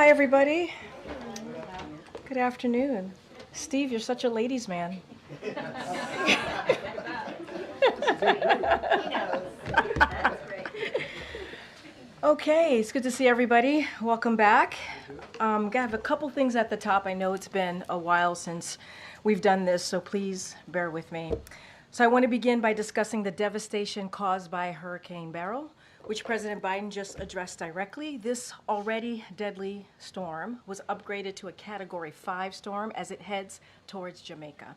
Hi, everybody. Good afternoon. Steve, you're such a ladies' man. He knows. That's great. Okay, it's good to see everybody. Welcome back. I have a couple things at the top. I know it's been a while since we've done this, so please bear with me. So I want to begin by discussing the devastation caused by Hurricane Beryl, which President Biden just addressed directly. This already deadly storm was upgraded to a Category 5 storm as it heads towards Jamaica.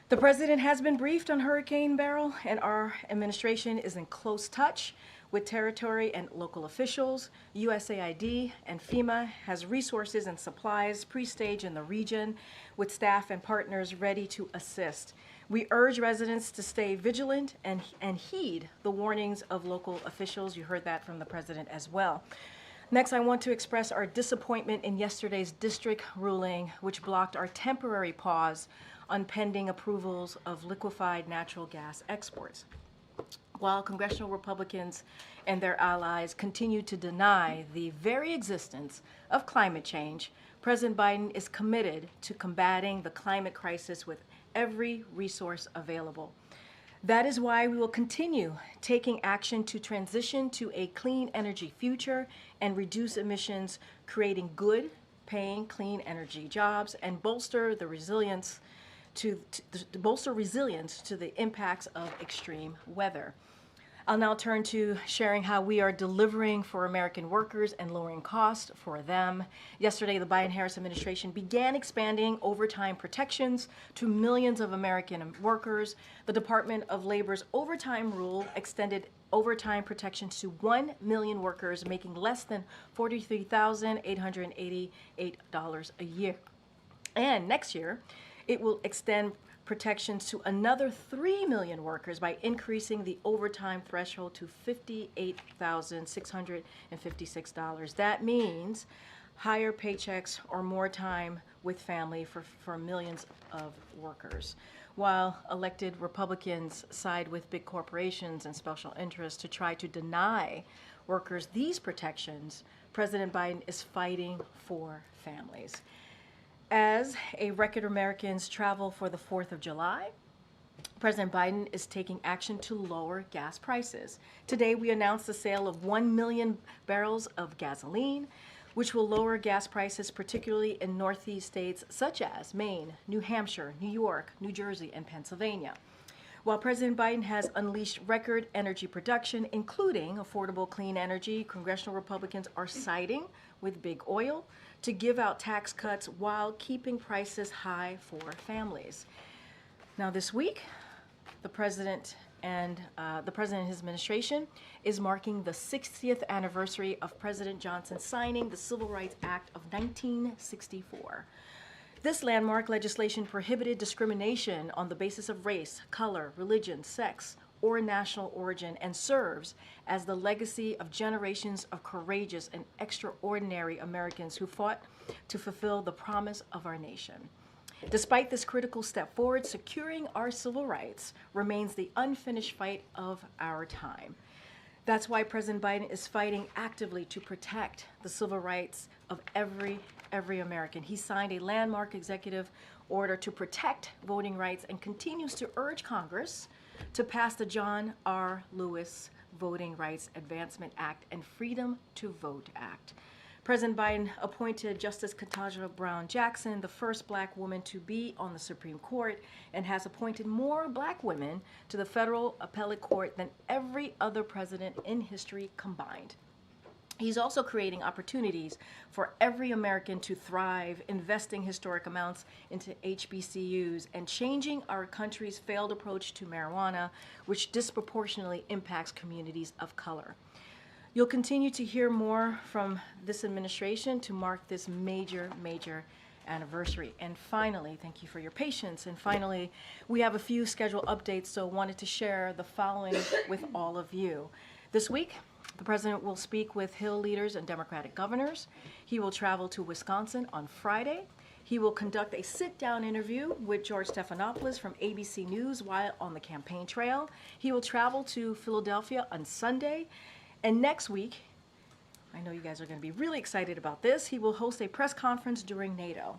The president has been briefed on Hurricane Beryl, and our administration is in close touch with territory and local officials. USAID and FEMA has resources and supplies pre-staged in the region with staff and partners ready to assist. We urge residents to stay vigilant and heed the warnings of local officials. You heard that from the president as well. Next, I want to express our disappointment in yesterday's district ruling, which blocked our temporary pause on pending approvals of liquefied natural gas exports. While congressional Republicans and their allies continue to deny the very existence of climate change, President Biden is committed to combating the climate crisis with every resource available. That is why we will continue taking action to transition to a clean energy future and reduce emissions, creating good, paying clean energy jobs, and bolster resilience to the impacts of extreme weather. I'll now turn to sharing how we are delivering for American workers and lowering costs for them. Yesterday, the Biden-Harris administration began expanding overtime protections to millions of American workers. The Department of Labor's overtime rule extended overtime protections to 1 million workers making less than $43,888 a year. And next year, it will extend protections to another 3 million workers by increasing the overtime threshold to $58,656. That means higher paychecks or more time with family for millions of workers. While elected Republicans side with big corporations and special interests to try to deny workers these protections, President Biden is fighting for families. As a record Americans travel for the 4th of July, President Biden is taking action to lower gas prices. Today, we announced the sale of 1 million barrels of gasoline, which will lower gas prices, particularly in Northeast states such as Maine, New Hampshire, New York, New Jersey, and Pennsylvania. While President Biden has unleashed record energy production, including affordable clean energy, congressional Republicans are siding with big oil to give out tax cuts while keeping prices high for families. Now this week, the president and his administration is marking the 60th anniversary of President Johnson signing the Civil Rights Act of 1964. This landmark legislation prohibited discrimination on the basis of race, color, religion, sex, or national origin, and serves as the legacy of generations of courageous and extraordinary Americans who fought to fulfill the promise of our nation. Despite this critical step forward, securing our civil rights remains the unfinished fight of our time. That's why President Biden is fighting actively to protect the civil rights of every American. He signed a landmark executive order to protect voting rights and continues to urge Congress to pass the John R. Lewis Voting Rights Advancement Act and Freedom to Vote Act. President Biden appointed Justice Ketanji Brown Jackson, the first black woman to be on the Supreme Court, and has appointed more black women to the federal appellate court than every other president in history combined. He's also creating opportunities for every American to thrive, investing historic amounts into HBCUs, and changing our country's failed approach to marijuana, which disproportionately impacts communities of color. You'll continue to hear more from this administration to mark this major anniversary. And finally, thank you for your patience. And finally, we have a few schedule updates, so wanted to share the following with all of you. This week, the president will speak with Hill leaders and Democratic governors. He will travel to Wisconsin on Friday. He will conduct a sit-down interview with George Stephanopoulos from ABC News while on the campaign trail. He will travel to Philadelphia on Sunday. And next week, I know you guys are going to be really excited about this. He will host a press conference during NATO.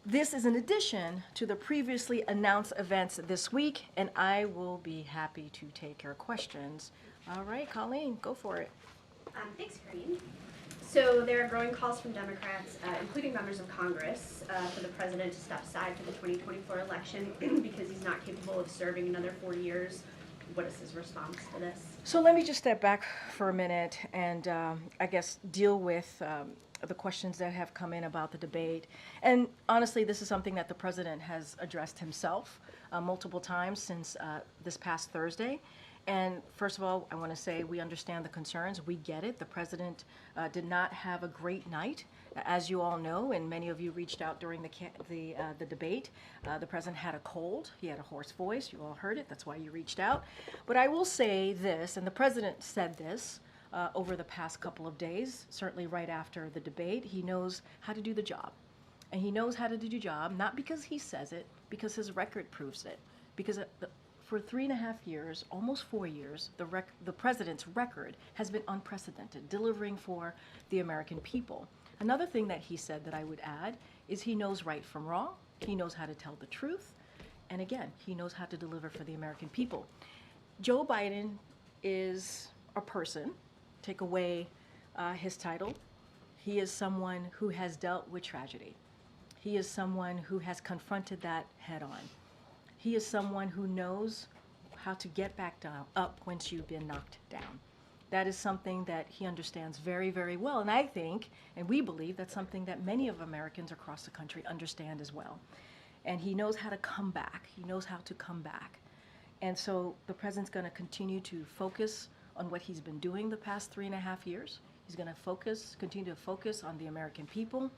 This is in addition to the previously announced events this week, and I will be happy to take your questions. All right, Colleen, go for it. Thanks, Karine. So there are growing calls from Democrats, including members of Congress, for the president to step aside for the 2024 election because he's not capable of serving another 4 years. What is his response to this? So let me just step back for a minute and I guess deal with the questions that have come in about the debate. And honestly, this is something that the president has addressed himself multiple times since this past Thursday. And first of all, I want to say we understand the concerns. We get it. The president did not have a great night, as you all know, and many of you reached out during the debate. The president had a cold. He had a hoarse voice. You all heard it. That's why you reached out. But I will say this, and the president said this over the past couple of days, certainly right after the debate. He knows how to do the job. And he knows how to do the job, not because he says it, because his record proves it. Because for 3.5 years, almost 4 years, the president's record has been unprecedented, delivering for the American people. Another thing that he said that I would add is he knows right from wrong, he knows how to tell the truth, and again, he knows how to deliver for the American people. Joe Biden is a person, take away his title, he is someone who has dealt with tragedy. He is someone who has confronted that head on. He is someone who knows how to get back up once you've been knocked down. That is something that he understands very, very well. And I think, and we believe, that's something that many of Americans across the country understand as well. And he knows how to come back. He knows how to come back. And so the president's going to continue to focus on what he's been doing the past 3.5 years. He's going to continue to focus on the American people.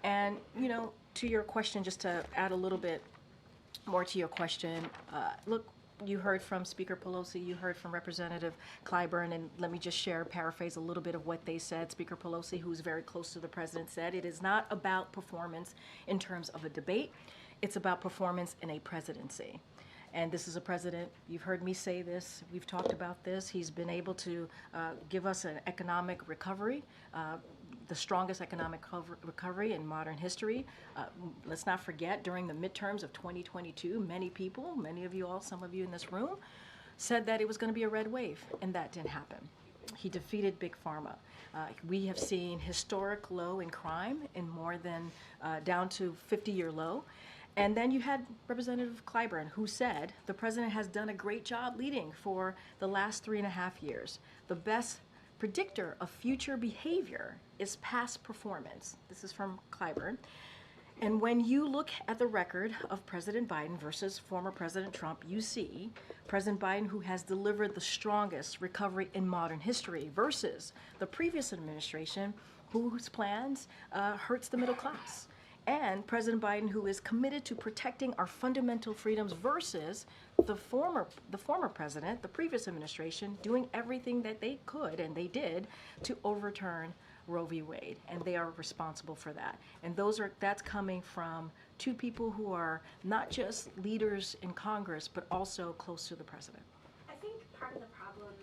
And, you know, to your question, just to add a little bit more to your question, look, you heard from Speaker Pelosi, you heard from Representative Clyburn, and let me just paraphrase a little bit of what they said. Speaker Pelosi, who's very close to the president, said it is not about performance in terms of a debate, it's about performance in a presidency. And this is a president, you've heard me say this, we've talked about this, he's been able to give us an economic recovery, the strongest economic recovery in modern history. Let's not forget, during the midterms of 2022, many people, many of you all, some of you in this room, said that it was going to be a red wave, and that didn't happen. He defeated Big Pharma. We have seen historic low in crime, in more than down to 50-year low. And then you had Representative Clyburn, who said the president has done a great job leading for the last 3.5 years. The best predictor of future behavior is past performance. This is from Clyburn. And when you look at the record of President Biden versus former President Trump, you see President Biden, who has delivered the strongest recovery in modern history, versus the previous administration, whose plans hurts the middle class. And President Biden, who is committed to protecting our fundamental freedoms, versus the former president, the previous administration, doing everything that they could, and they did, to overturn Roe v. Wade, and they are responsible for that. And that's coming from two people who are not just leaders in Congress, but also close to the president. I think part of the problem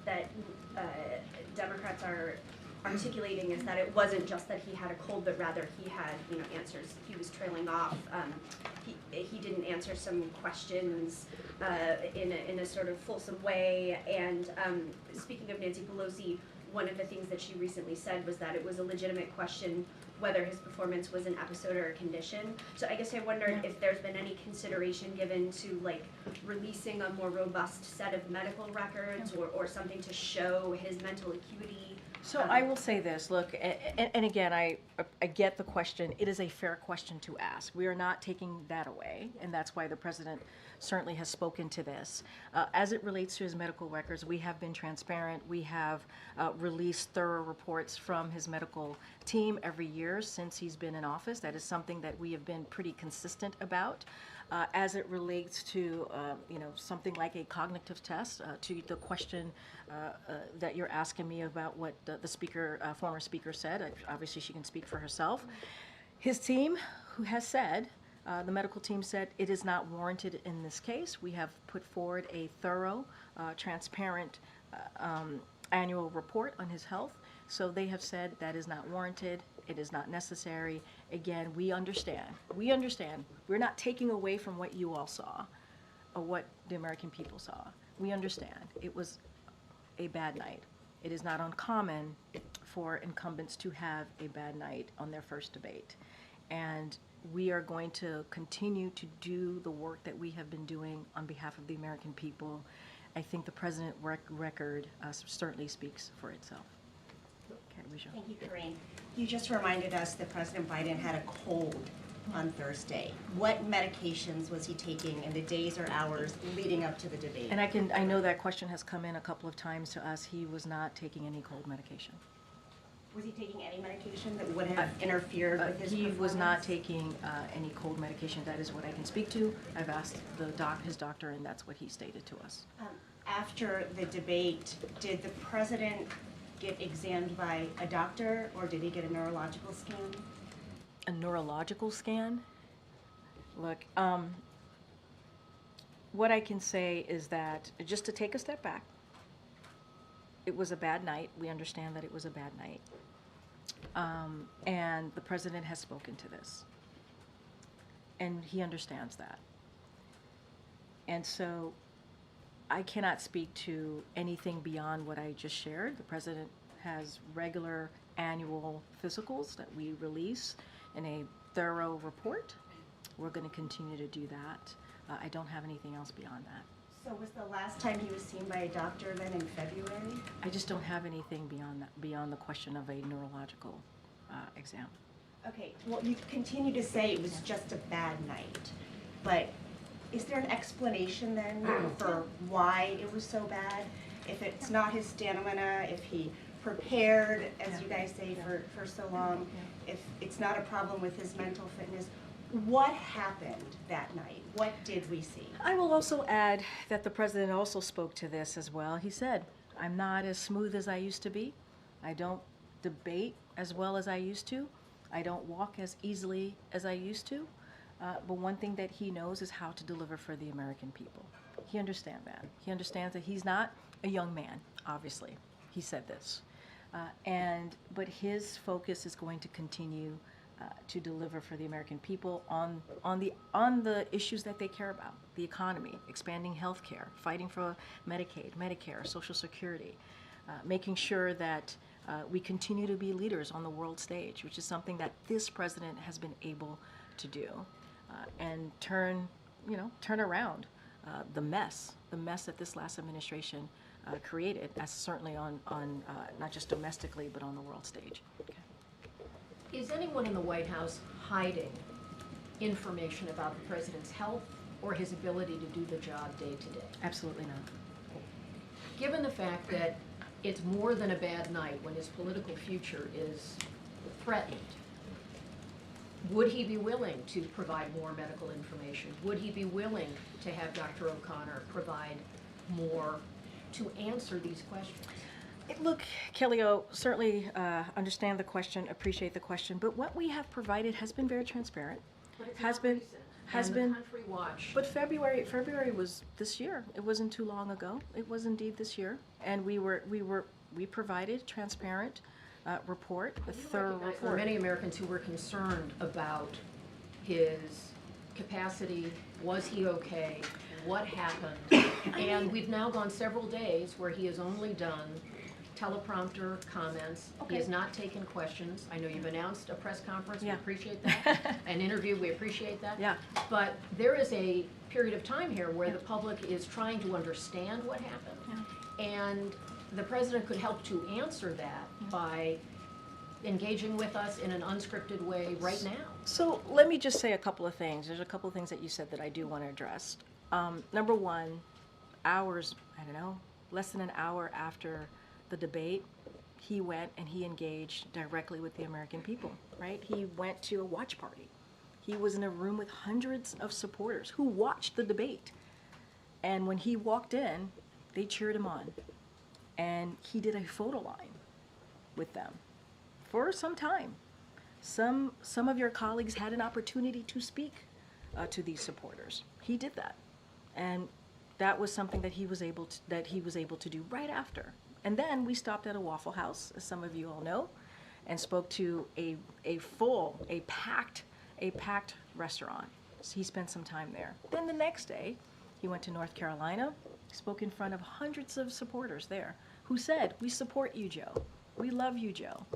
that Democrats are articulating is that it wasn't just that he had a cold, but rather he had, answers. He was trailing off. He didn't answer some questions in a sort of fulsome way. And speaking of Nancy Pelosi, one of the things that she recently said was that it was a legitimate question whether his performance was an episode or a condition. So I guess I wondered if there's been any consideration given to releasing a more robust set of medical records or something to show his mental acuity. So I will say this, look, and again, I get the question. It is a fair question to ask. We are not taking that away, and that's why the president certainly has spoken to this. As it relates to his medical records, we have been transparent. We have released thorough reports from his medical team every year since he's been in office. That is something that we have been pretty consistent about. As it relates to, something like a cognitive test, to the question that you're asking me about what the speaker, former speaker said. Obviously, she can speak for herself. His team, who has said, the medical team said it is not warranted in this case. We have put forward a thorough, transparent annual report on his health. So they have said that is not warranted. It is not necessary. Again, we understand. We understand. We're not taking away from what you all saw or what the American people saw. We understand. It was a bad night. It is not uncommon for incumbents to have a bad night on their first debate. And we are going to continue to do the work that we have been doing on behalf of the American people. I think the president's record certainly speaks for itself. Okay, Risha. Thank you, Karine. You just reminded us that President Biden had a cold on Thursday. What medications was he taking in the days or hours leading up to the debate? And I know that question has come in a couple of times to us. He was not taking any cold medication. Was he taking any medication that would have interfered with his He performance? was not taking any cold medication. That is what I can speak to. I've asked his doctor, and that's what he stated to us. After the debate, did the president get examined by a doctor, or did he get a neurological scan? A neurological scan? Look, what I can say is that, just to take a step back, it was a bad night. We understand that it was a bad night. And the president has spoken to this. And he understands that. And so I cannot speak to anything beyond what I just shared. The president has regular annual physicals that we release in a thorough report. We're going to continue to do that. I don't have anything else beyond that. So was the last time he was seen by a doctor then in February? I just don't have anything beyond that, beyond the question of a neurological exam. Okay, well, you continue to say it was just a bad night, but is there an explanation then for why it was so bad? If it's not his stamina, if he prepared, as you guys say, for so long, if it's not a problem with his mental fitness, what happened that night? What did we see? I will also add that the president also spoke to this as well. He said, I'm not as smooth as I used to be. I don't debate as well as I used to. I don't walk as easily as I used to. But one thing that he knows is how to deliver for the American people. He understands that. He understands that he's not a young man, obviously. He said this. But his focus is going to continue to deliver for the American people on the issues that they care about: the economy, expanding health care, fighting for Medicaid, Medicare, Social Security, making sure that we continue to be leaders on the world stage, which is something that this president has been able to do, and turn around the mess that this last administration created, as certainly on not just domestically but on the world stage. Okay. Is anyone in the White House hiding information about the president's health or his ability to do the job day to day? Absolutely not. Given the fact that it's more than a bad night when his political future is threatened, would he be willing to provide more medical information? Would he be willing to have Dr. O'Connor provide more to answer these questions? Look, Kelly-O, certainly understand the question, appreciate the question, but what we have provided has been very transparent. But it's Has not been- recent, has and been- the country watch. But February was this year. It wasn't too long ago. It was indeed this year, and we provided transparent report, a thorough There were report. many Americans who were concerned about his capacity. Was he okay? What happened? And we've now gone several days where he has only done teleprompter comments. He has Okay. not taken questions. I know you've announced a press conference. We Yeah. appreciate that. An interview. We appreciate that. Yeah. But there is a period of time here where the public is trying to understand what happened. And the president could help to answer that by engaging with us in an unscripted way right now. So let me just say a couple of things. There's a couple of things that you said that I do want to address. Number one, less than an hour after the debate, he went and he engaged directly with the American people, right? He went to a watch party. He was in a room with hundreds of supporters who watched the debate. And when he walked in, they cheered him on. And he did a photo line with them for some time. Some of your colleagues had an opportunity to speak to these supporters. He did that. And that was something that he was able to do right after. And then we stopped at a Waffle House, as some of you all know, and spoke to a packed restaurant. So he spent some time there. Then the next day, he went to North Carolina, spoke in front of hundreds of supporters there who said, "We support you, Joe. We love you, Joe."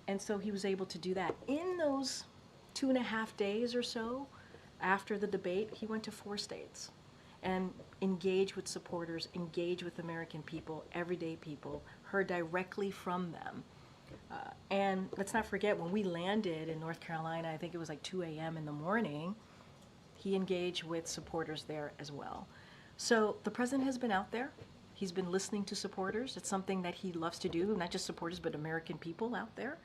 And so he was able to do that. In those 2.5 days or so after the debate, he went to 4 states and engaged with supporters, engaged with American people, everyday people, heard directly from them. And let's not forget, when we landed in North Carolina, I think it was like 2 a.m. in the morning, he engaged with supporters there as well. So the president has been out there. He's been listening to supporters. It's something that he loves to do, not just supporters, but American people out there,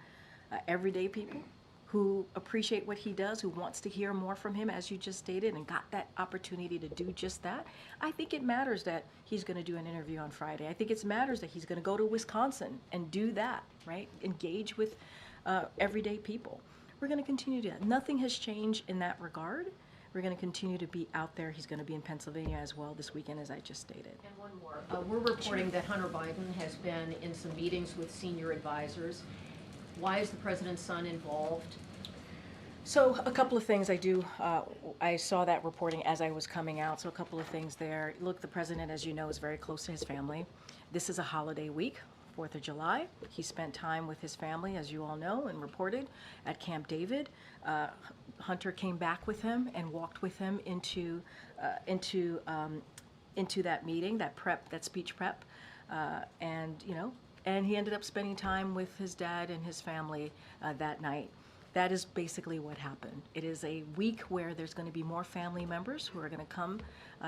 everyday people who appreciate what he does, who wants to hear more from him, as you just stated, and got that opportunity to do just that. I think it matters that he's going to do an interview on Friday. I think it matters that he's going to go to Wisconsin and do that, right? Engage with everyday people. We're going to continue to do that. Nothing has changed in that regard. We're going to continue to be out there. He's going to be in Pennsylvania as well this weekend, as I just stated. And one more. We're reporting that Hunter Biden has been in some meetings with senior advisors. Why is the president's son involved? So a couple of things I saw that reporting as I was coming out, so a couple of things there. Look, the president, as you know, is very close to his family. This is a holiday week, 4th of July. He spent time with his family, as you all know, and reported at Camp David. Hunter came back with him and walked with him into that meeting, that speech prep, and he ended up spending time with his dad and his family that night. That is basically what happened. It is a week where there's going to be more family members who are going to come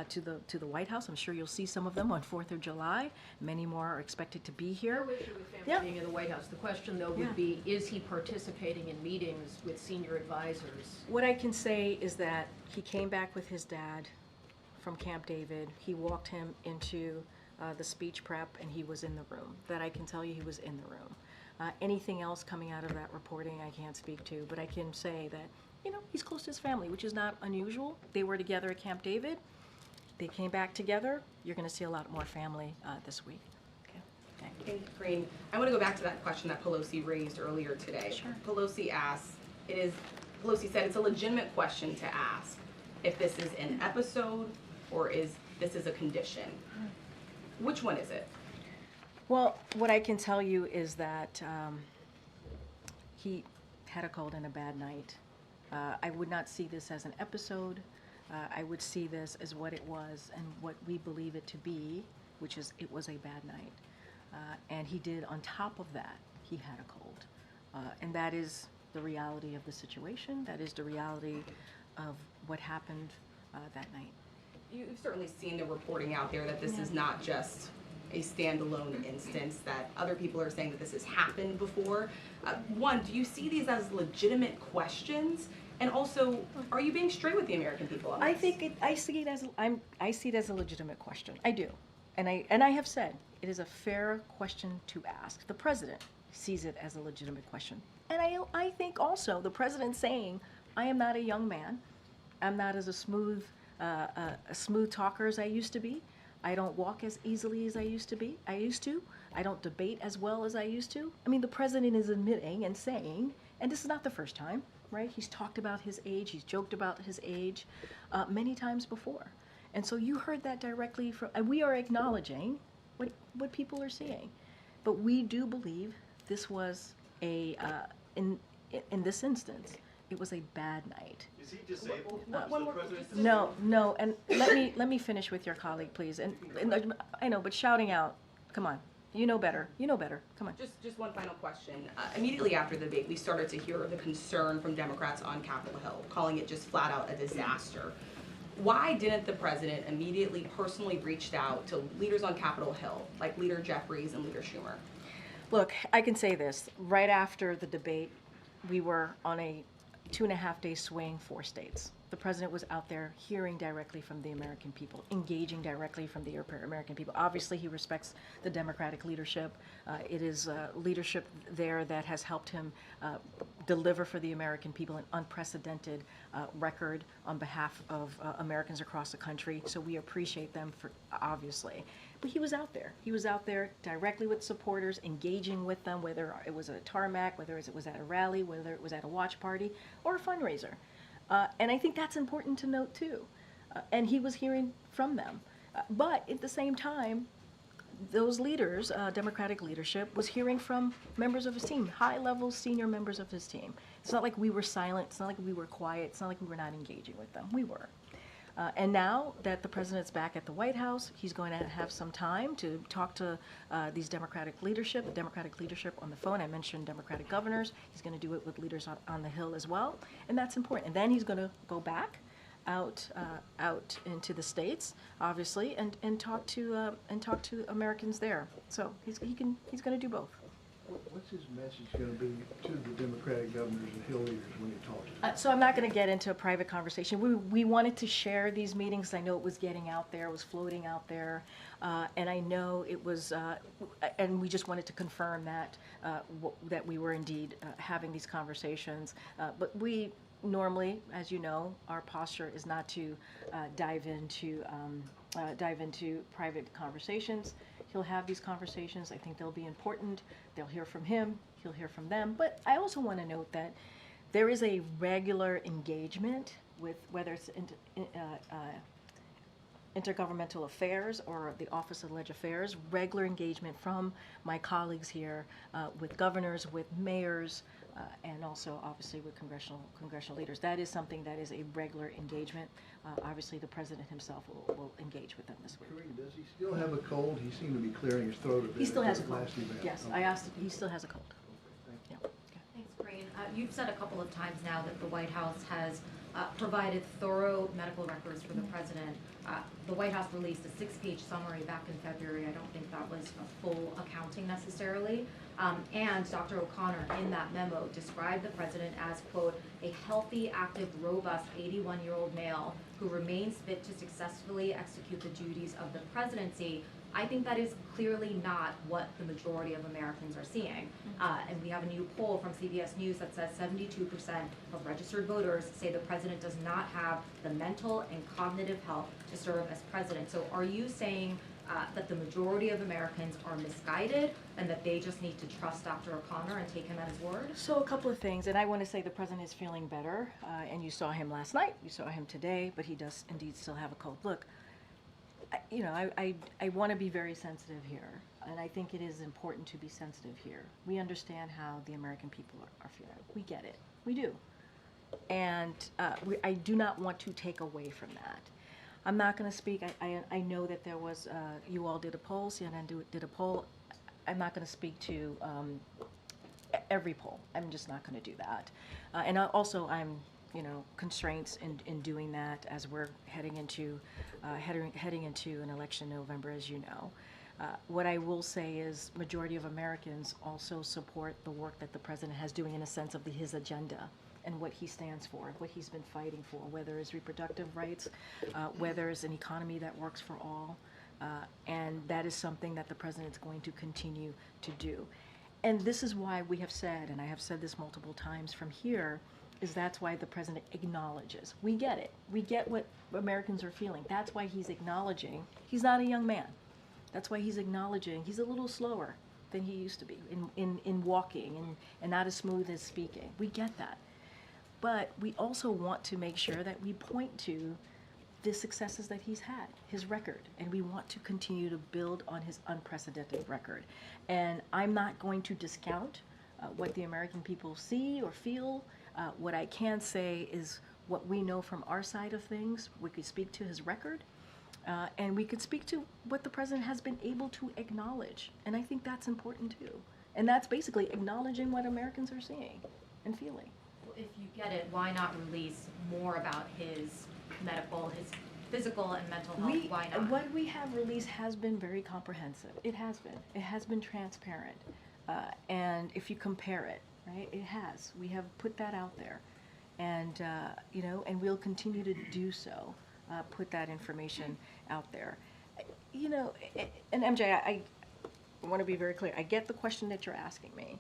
to the White House. I'm sure you'll see some of them on 4th of July. Many more are expected to be here. No issue with family being in the White House. The question, though, would be, is he participating in meetings with senior advisors? What I can say is that he came back with his dad from Camp David. He walked him into the speech prep, and he was in the room. That I can tell you, he was in the room. Anything else coming out of that reporting I can't speak to, but I can say that, he's close to his family, which is not unusual. They were together at Camp David. They came back together. You're going to see a lot more family this week. Okay. Thank you. Thank you, Karine. I want to go back to that question that Pelosi raised earlier today. Sure. Pelosi said it's a legitimate question to ask if this is an episode or this is a condition. Which one is it? Well, what I can tell you is that he had a cold and a bad night. I would not see this as an episode. I would see this as what it was and what we believe it to be, which is it was a bad night. And he did, on top of that, he had a cold. And that is the reality of the situation. That is the reality of what happened that night. You've certainly seen the reporting out there that this is not just a standalone instance, that other people are saying that this has happened before. One, do you see these as legitimate questions? And also, are you being straight with the American people on this? I see it as a legitimate question. I do. And I have said it is a fair question to ask. The president sees it as a legitimate question. And I think also the president saying, I am not a young man. I'm not as a smooth talker as I used to be. I don't walk as easily as I used to. I don't debate as well as I used to. I mean, the president is admitting and saying, and this is not the first time, right? He's talked about his age. He's joked about his age many times before. And so you heard that directly from, and we are acknowledging what people are seeing. But we do believe this was in this instance, it was a bad night. Is he disabled? No, and let me finish with your colleague, please. And I know, but shouting out, come on, you know better, come on. Just one final question. Immediately after the debate, we started to hear the concern from Democrats on Capitol Hill, calling it just flat out a disaster. Why didn't the president immediately personally reach out to leaders on Capitol Hill, like Leader Jeffries and Leader Schumer? Look, I can say this. Right after the debate, we were on a 2.5-day swing, 4 states. the president was out there hearing directly from the American people, engaging directly from the American people. Obviously, he respects the Democratic leadership. It is leadership there that has helped him deliver for the American people an unprecedented record on behalf of Americans across the country. So we appreciate them for, obviously. But he was out there. He was out there directly with supporters, engaging with them, whether it was at a tarmac, whether it was at a rally, whether it was at a watch party or a fundraiser. And I think that's important to note too. And he was hearing from them. But at the same time, those leaders, Democratic leadership, was hearing from members of his team, high-level senior members of his team. It's not like we were silent. It's not like we were quiet. It's not like we were not engaging with them. We were. And now that the president's back at the White House, he's going to have some time to talk to these Democratic leadership on the phone. I mentioned Democratic governors. He's going to do it with leaders on the Hill as well. And that's important. And then he's going to go back out into the states, obviously, and talk to Americans there. So he's going to do both. What's his message going to be to the Democratic governors and Hill leaders when he talks to them? So I'm not going to get into a private conversation. We wanted to share these meetings. I know it was getting out there, it was floating out there, and I know it was, and we just wanted to confirm that that we were indeed having these conversations. But we normally, as you know, our posture is not to dive into private conversations. He'll have these conversations. I think they'll be important. They'll hear from him. He'll hear from them. But I also want to note that there is a regular engagement with whether it's intergovernmental affairs or the Office of Legislative Affairs, regular engagement from my colleagues here with governors, with mayors, and also obviously with congressional leaders. That is something that is a regular engagement. Obviously, the president himself will engage with them this week. Karine, does he still have a cold? He seemed to be clearing his throat a bit. He still at has a the cold. last event. Yes, Okay. I asked. He still has a cold. Okay, thank you. Yeah. Okay. Thanks, Karine. You've said a couple of times now that the White House has provided thorough medical records for the president. The White House released a 6-page summary back in February. I don't think that was a full accounting necessarily. And Dr. O'Connor, in that memo, described the president as, quote, a healthy, active, robust 81-year-old male who remains fit to successfully execute the duties of the presidency. I think that is clearly not what the majority of Americans are seeing. And we have a new poll from CBS News that says 72% of registered voters say the president does not have the mental and cognitive health to serve as president. So are you saying that the majority of Americans are misguided and that they just need to trust Dr. O'Connor and take him at his word? So a couple of things, and I want to say the president is feeling better, and you saw him last night, you saw him today, but he does indeed still have a cold. Look, I want to be very sensitive here, and I think it is important to be sensitive here. We understand how the American people are feeling. We get it. We do. And I do not want to take away from that. I'm not going to speak. I know that there was, you all did a poll, CNN did a poll. I'm not going to speak to every poll. I'm just not going to do that. And also, I'm constraints in doing that as we're heading into an election in November, as you know. What I will say is majority of Americans also support the work that the president has doing in a sense of his agenda and what he stands for, what he's been fighting for, whether it's reproductive rights, whether it's an economy that works for all. And that is something that the president is going to continue to do. And this is why we have said, and I have said this multiple times from here, is that's why the president acknowledges. We get it. We get what Americans are feeling. That's why he's acknowledging. He's not a young man. That's why he's acknowledging. He's a little slower than he used to be in walking and not as smooth as speaking. We get that. But we also want to make sure that we point to the successes that he's had, his record, and we want to continue to build on his unprecedented record. And I'm not going to discount what the American people see or feel. What I can say is what we know from our side of things. We could speak to his record, and we could speak to what the president has been able to acknowledge. And I think that's important too. And that's basically acknowledging what Americans are seeing and feeling. If you get it, why not release more about his medical, his physical and mental health? Why not? What we have released has been very comprehensive. It has been. It has been transparent. And if you compare it, right, it has. We have put that out there. And, you know, and we'll continue to do so, put that information out there. You know, and MJ, I want to be very clear. I get the question that you're asking me,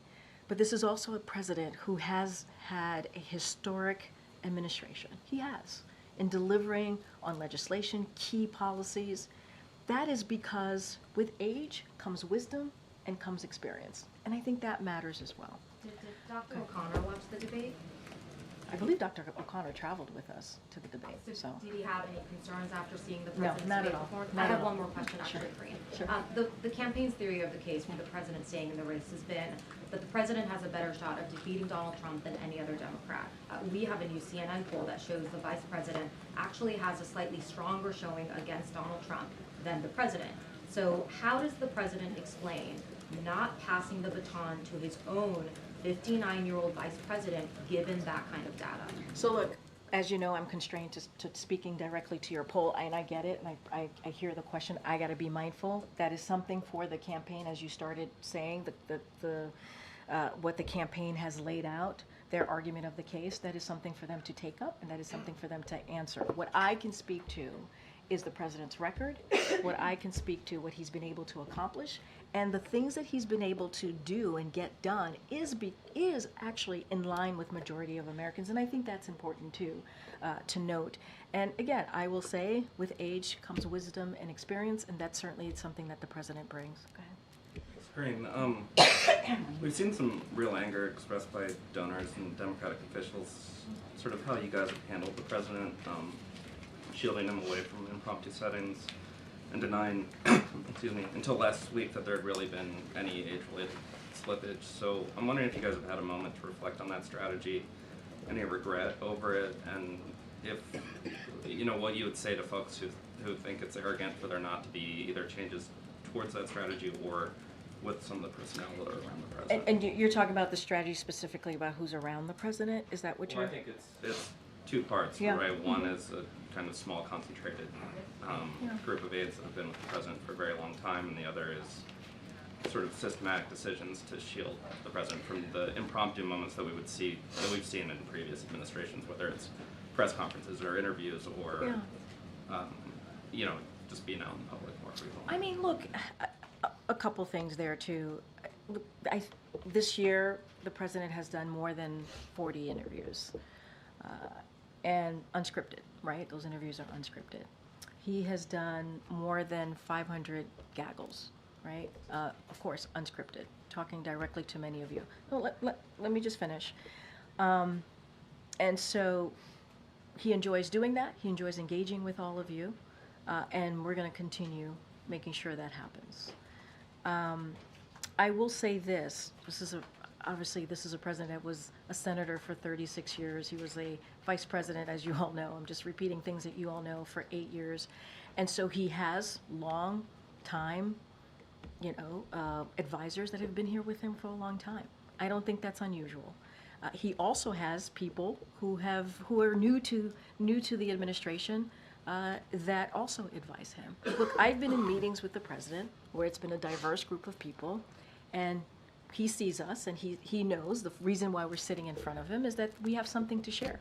but this is also a president who has had a historic administration. He has, in delivering on legislation, key policies. That is because with age comes wisdom and comes experience. And I think that matters as well. Did Dr. O'Connor watch the debate? I believe Dr. O'Connor traveled with us to the debate, so. Did he have any concerns after seeing the No, president's not at debate all. performance? Not I at have all. one more question after Sure. Karine. Sure. The campaign's theory of the case with the president staying in the race has been that the president has a better shot of defeating Donald Trump than any other Democrat. We have a new CNN poll that shows the vice president actually has a slightly stronger showing against Donald Trump than the president. So how does the president explain not passing the baton to his own 59-year-old vice president, given that kind of data? So look, as you know, I'm constrained to speaking directly to your poll, and I get it, and I hear the question. I got to be mindful. That is something for the campaign, as you started saying, what the campaign has laid out, their argument of the case. That is something for them to take up, and that is something for them to answer. What I can speak to is the president's record, what I can speak to, what he's been able to accomplish, and the things that he's been able to do and get done is actually in line with majority of Americans, and I think that's important too, to note. And again, I will say, with age comes wisdom and experience, and that's certainly something that the president brings. Go ahead. Karine, we've seen some real anger expressed by donors and Democratic officials, sort of how you guys have handled the president, shielding him away from impromptu settings and denying, excuse me, until last week that there had really been any age-related slippage. So I'm wondering if you guys have had a moment to reflect on that strategy, any regret over it, and if, you know, what you would say to folks who think it's arrogant for there not to be either changes towards that strategy or with some of the personnel that are around the president. And you're talking about the strategy specifically about who's around the president? Is that what Well, you're? I think it's two parts, Yeah. right? One is a kind of small, concentrated group of aides that have been with the president for a very long time, and the other is sort of systematic decisions to shield the president from the impromptu moments that we've seen in previous administrations, whether it's press conferences or interviews or, you know, just being out in public more frequently. I mean, look, a couple things there too. This year, the president has done more than 40 interviews, and unscripted, right? Those interviews are unscripted. He has done more than 500 gaggles, right? Of course, unscripted, talking directly to many of you. Well, let me just finish. And so he enjoys doing that. He enjoys engaging with all of you, and we're going to continue making sure that happens. I will say this. Obviously, this is a president that was a senator for 36 years. He was a vice president, as you all know. I'm just repeating things that you all know, for 8 years. And so he has long time, you know, advisors that have been here with him for a long time. I don't think that's unusual. He also has people who are new to the administration that also advise him. Look, I've been in meetings with the president where it's been a diverse group of people, and he sees us, and he knows the reason why we're sitting in front of him is that we have something to share,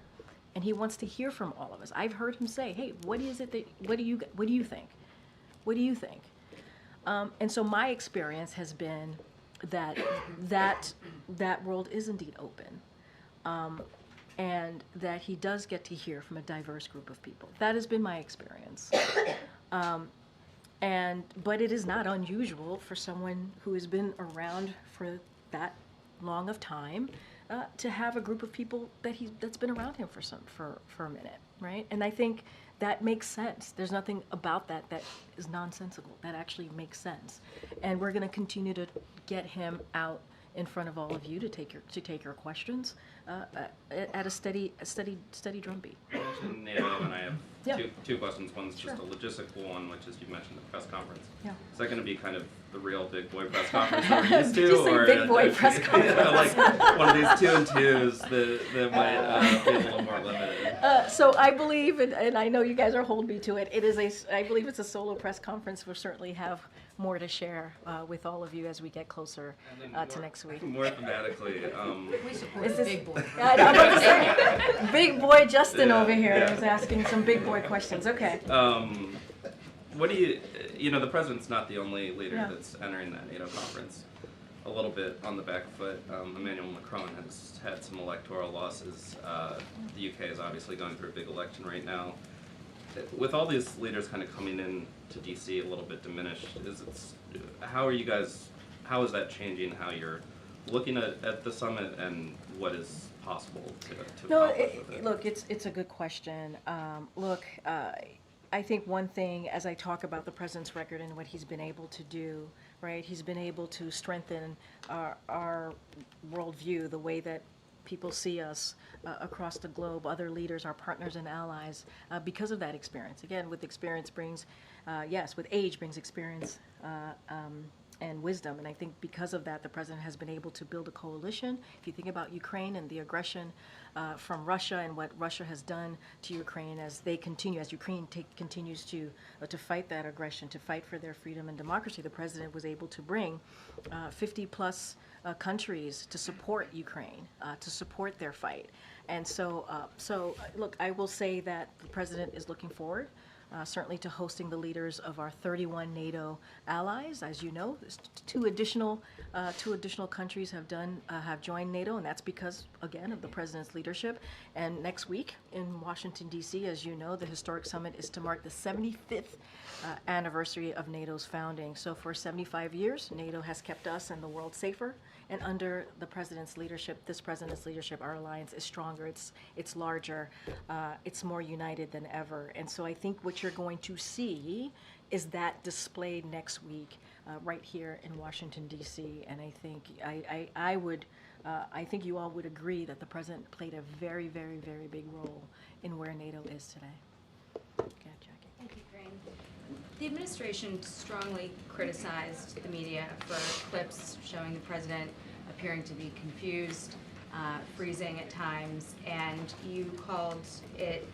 and he wants to hear from all of us. I've heard him say, "Hey, what do you think? What do you think?" And so my experience has been that world is indeed open, and that he does get to hear from a diverse group of people. That has been my experience. But it is not unusual for someone who has been around for that long of time to have a group of people that's been around him for a minute, right? And I think that makes sense. There's nothing about that is nonsensical. That actually makes sense. And we're going to continue to get him out in front of all of you to take your questions at a steady drumbeat. Nato and I have Yeah. two questions. One's just a logistical one, which is you mentioned the press conference. Yeah. Is that going to be kind of the real big boy press conference that we're used to? Did you say or big boy press conference? Yeah, like one of these 2 and 2s that might be a little more limited. So I believe, and I know you guys are holding me to it, I believe it's a solo press conference. We'll certainly have more to share with all of you as we get closer to next week. More thematically, We support Is the this- big boy. I'm about to say, big boy Justin Yeah, over here yeah. is asking some big boy questions. Okay. what do you know, the president's not the only leader Yeah. that's entering that NATO conference a little bit on the back foot. Emmanuel Macron has had some electoral losses. The UK is obviously going through a big election right now. With all these leaders kind of coming in to DC a little bit diminished, how is that changing how you're looking at the summit and what is possible to No, accomplish with it? look, it's a good question. I think one thing, as I talk about the president's record and what he's been able to do, right? He's been able to strengthen our worldview, the way that people see us across the globe, other leaders, our partners and allies, because of that experience. Again, with experience brings, with age brings experience and wisdom. And I think because of that, the president has been able to build a coalition. If you think about Ukraine and the aggression from Russia and what Russia has done to Ukraine as Ukraine continues to fight that aggression, to fight for their freedom and democracy, the president was able to bring 50 plus countries to support Ukraine, to support their fight. And so, look, I will say that the president is looking forward certainly to hosting the leaders of our 31 NATO allies. As you know, two additional countries have joined NATO, and that's because, again, of the president's leadership. And next week in Washington, D.C., as you know, the historic summit is to mark the 75th anniversary of NATO's founding. So for 75 years, NATO has kept us and the world safer. And under the president's leadership, this president's leadership, our alliance is stronger, it's larger, it's more united than ever. And so I think what you're going to see is that displayed next week right here in Washington, D.C. And I think I think you all would agree that the president played a very, very, very big role in where NATO is today. Okay, Jackie. Thank you, Karine. The administration strongly criticized the media for clips showing the president appearing to be confused, freezing at times, and you called it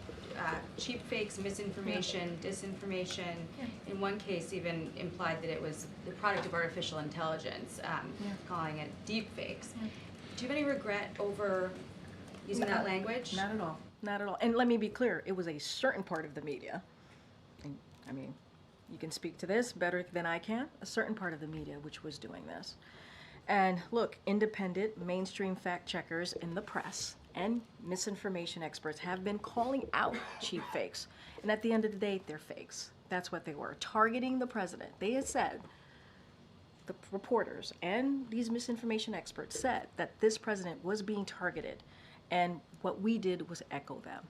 cheap fakes, misinformation, disinformation. In one case, even implied that it was the product of artificial intelligence, calling it Deepfakes. Do you have any regret over using that language? Not at all. Not at all. And let me be clear, it was a certain part of the media. And, I mean, you can speak to this better than I can. A certain part of the media which was doing this. And look, independent mainstream fact checkers in the press and misinformation experts have been calling out cheap fakes. And at the end of the day, they're fakes. That's what they were. Targeting the president. They had said, the reporters and these misinformation experts said that this president was being targeted. And what we did was echo them.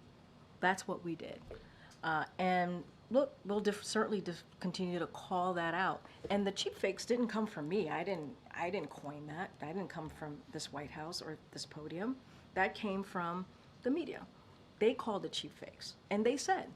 That's what we did. And look, we'll certainly continue to call that out. And the cheap fakes didn't come from me. I didn't coin that. That didn't come from this White House or this podium. That came from the media. They called it cheap fakes. And they said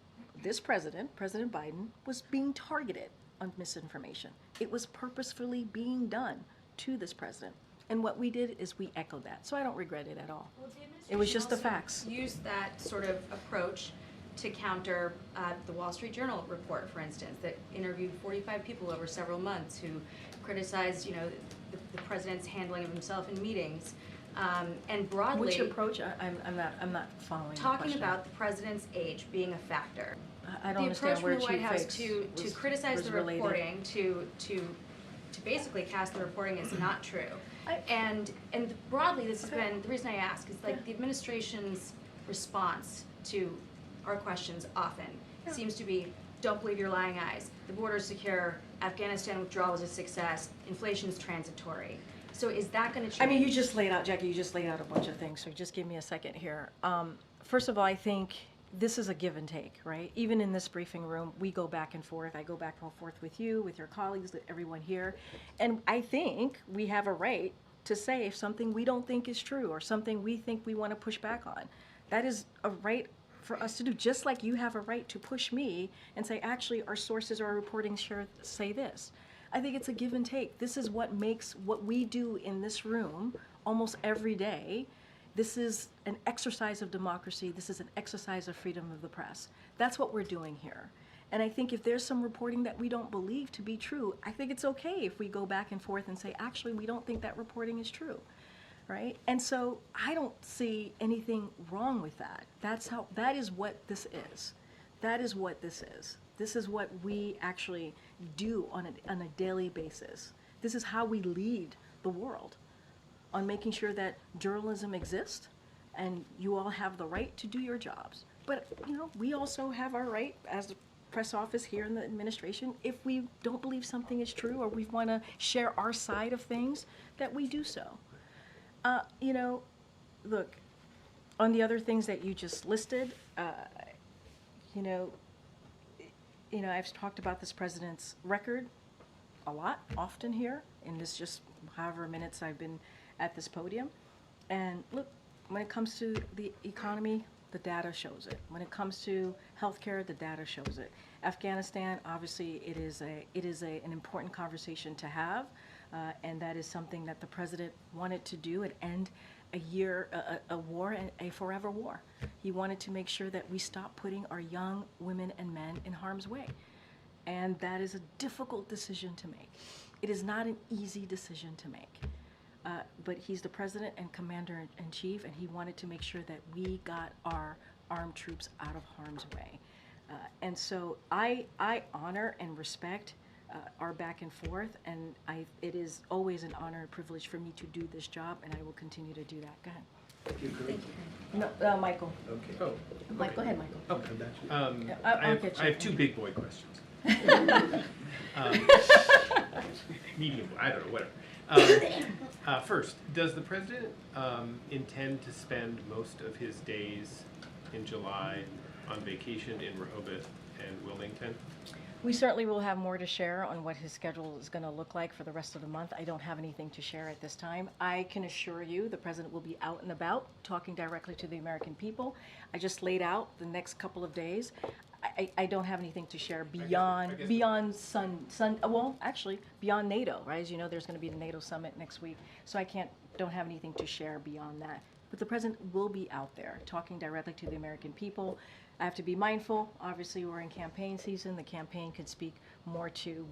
this president, President Biden, was being targeted on misinformation. It was purposefully being done to this president. And what we did is we echoed that. So I don't regret it at all. Well, the It was just the administration facts. also used that sort of approach to counter the Wall Street Journal report, for instance, that interviewed 45 people over several months who criticized, the president's handling of himself in meetings, and broadly. Which approach? I'm not following the Talking question. about the president's age being a factor. I don't understand where The approach from the cheap White House fakes to criticize was the related. reporting, to basically cast the reporting as not true. And broadly, this has been, the reason I ask is like the administration's response to our questions often seems to be, don't believe your lying eyes, the border is secure, Afghanistan withdrawal was a success, inflation is transitory. So is that going to change? I mean, Jackie, you just laid out a bunch of things, so just give me a second here. First of all, I think this is a give and take, right? Even in this briefing room, we go back and forth. I go back and forth with you, with your colleagues, with everyone here. And I think we have a right to say if something we don't think is true or something we think we want to push back on. That is a right for us to do, just like you have a right to push me and say, actually, our sources or our reporting say this. I think it's a give and take. This is what makes what we do in this room almost every day. This is an exercise of democracy. This is an exercise of freedom of the press. That's what we're doing here. And I think if there's some reporting that we don't believe to be true, I think it's okay if we go back and forth and say, actually, we don't think that reporting is true, right? And so I don't see anything wrong with that. That is what this is. That is what this is. This is what we actually do on a daily basis. This is how we lead the world, on making sure that journalism exists and you all have the right to do your jobs. But, you know, we also have our right as the press office here in the administration, if we don't believe something is true or we want to share our side of things, that we do so. You know, look, on the other things that you just listed, you know, I've talked about this president's record a lot, often here, in this just however minutes I've been at this podium. And look, when it comes to the economy, the data shows it. When it comes to healthcare, the data shows it. Afghanistan, obviously, it is an important conversation to have, and that is something that the president wanted to do and end a war, and a forever war. He wanted to make sure that we stop putting our young women and men in harm's way. And that is a difficult decision to make. It is not an easy decision to make. But he's the president and commander-in-chief, and he wanted to make sure that we got our armed troops out of harm's way. And so I honor and respect our back and forth, and it is always an honor and privilege for me to do this job, and I will continue to do that. Go ahead. Thank you, Karine. No, Michael. Okay. Oh, Mike, go ahead, Michael. okay. I'll get you. I have two big boy questions. Medium, I don't know, whatever. First, does the president intend to spend most of his days in July on vacation in Rehoboth and Wilmington? We certainly will have more to share on what his schedule is going to look like for the rest of the month. I don't have anything to share at this time. I can assure you the president will be out and about talking directly to the American people. I just laid out the next couple of days. I don't have anything to share beyond beyond NATO, right? As you know, there's going to be the NATO summit next week, so I don't have anything to share beyond that. But the president will be out there talking directly to the American people. I have to be mindful. Obviously, we're in campaign season. The campaign could speak more to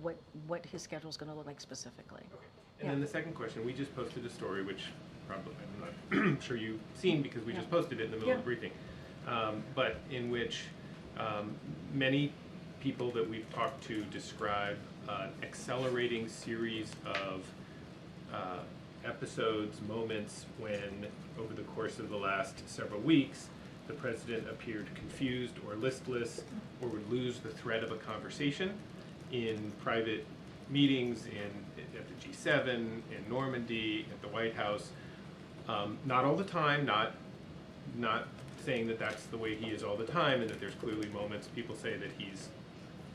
what his schedule is going to look like specifically. Okay. And then the second question, we just posted a story, which probably I'm not sure you've seen because we just posted it in the middle of the briefing, but in which many people that we've talked to describe an accelerating series of episodes, moments when, over the course of the last several weeks, the president appeared confused or listless or would lose the thread of a conversation in private meetings at the G7, in Normandy, at the White House. Not all the time, not saying that that's the way he is all the time and that there's clearly moments people say that he's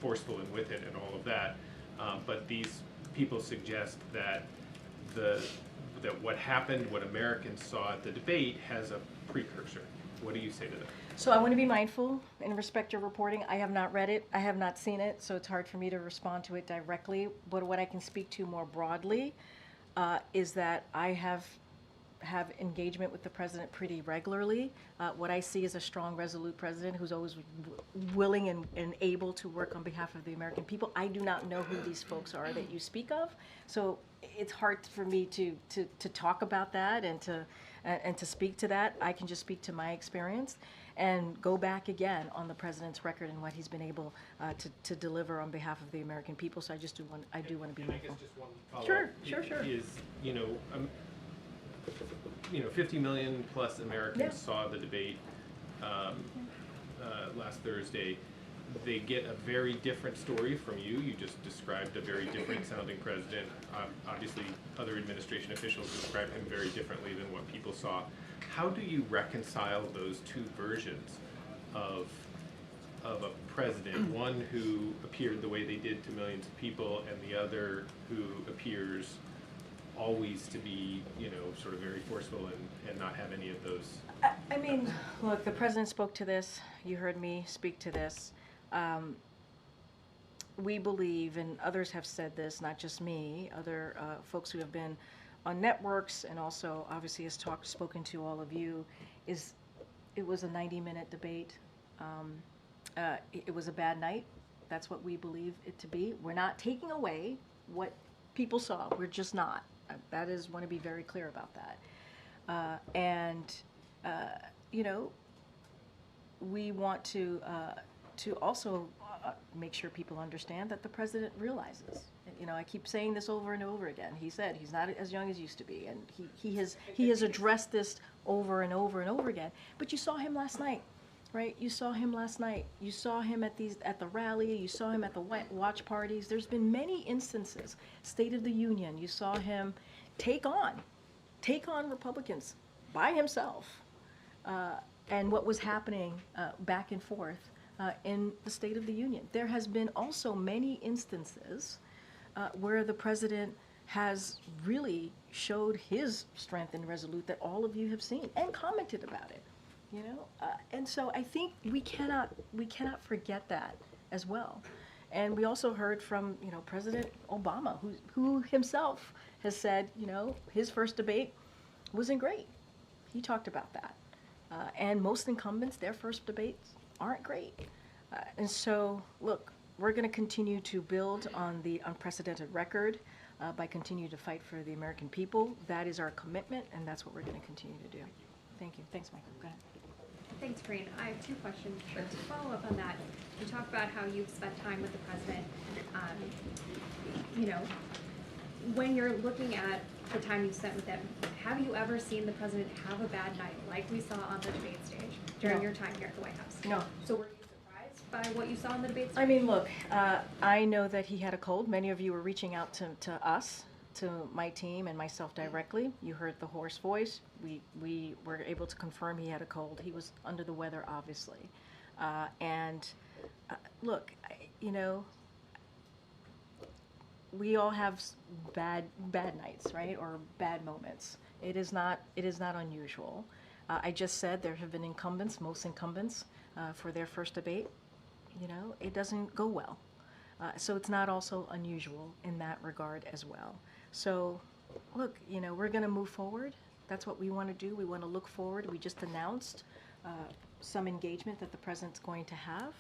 forceful and with it and all of that. But these people suggest that that what happened, what Americans saw at the debate, has a precursor. What do you say to that? So I want to be mindful and respect your reporting. I have not read it. I have not seen it, so it's hard for me to respond to it directly. But what I can speak to more broadly is that I have engagement with the president pretty regularly. What I see is a strong, resolute president who's always willing and able to work on behalf of the American people. I do not know who these folks are that you speak of, so it's hard for me to talk about that and to speak to that. I can just speak to my experience and go back again on the president's record and what he's been able to deliver on behalf of the American people. So I do want to be mindful. I guess just one follow-up. Sure. Is 50 million plus Americans saw the debate last Thursday. They get a very different story from you. You just described a very different sounding president. Obviously, other administration officials describe him very differently than what people saw. How do you reconcile those two versions of a president, one who appeared the way they did to millions of people and the other who appears always to be, sort of very forceful and not have any of those? I mean, look, the president spoke to this. You heard me speak to this. we believe, and others have said this, not just me, other folks who have been on networks and also obviously has spoken to all of you, is it was a 90-minute debate. It was a bad night. That's what we believe it to be. We're not taking away what people saw. We're just not. That is, want to be very clear about that. You know, we want to also make sure people understand that the president realizes. You know, I keep saying this over and over again. He said he's not as young as he used to be, and he has addressed this over and over and over again. But you saw him last night, right? You saw him last night. You saw him at the rally. You saw him at the watch parties. There's been many instances. State of the Union. You saw him take on Republicans by himself, and what was happening back and forth in the State of the Union. There has been also many instances where the president has really showed his strength and resolute that all of you have seen and commented about it, you know. And so I think we cannot forget that as well. And we also heard from, you know, President Obama, who himself has said, you know, his first debate wasn't great. He talked about that. And most incumbents, their first debates aren't great. And so, look, we're going to continue to build on the unprecedented record by continuing to fight for the American people. That is our commitment, and that's what we're going to continue to do. Thank you. Thanks, Michael. Go ahead. Thanks, Karine. I have two questions. But to follow up on that, you talk about how you've spent time with the president. You know, when you're looking at the time you've spent with him, have you ever seen the president have a bad night like we saw on the debate stage during your time here at the White House? No. So were you surprised by what you saw on the debate stage? I mean, look, I know that he had a cold. Many of you were reaching out to us, to my team and myself directly. You heard the hoarse voice. We were able to confirm he had a cold. He was under the weather, obviously. Look, you know, we all have bad nights, right, or bad moments. It is not unusual. I just said there have been incumbents, most incumbents, for their first debate. You know, it doesn't go well. So it's not also unusual in that regard as well. So, look, you know, we're going to move forward. That's what we want to do. We want to look forward. We just announced some engagement that the president's going to have.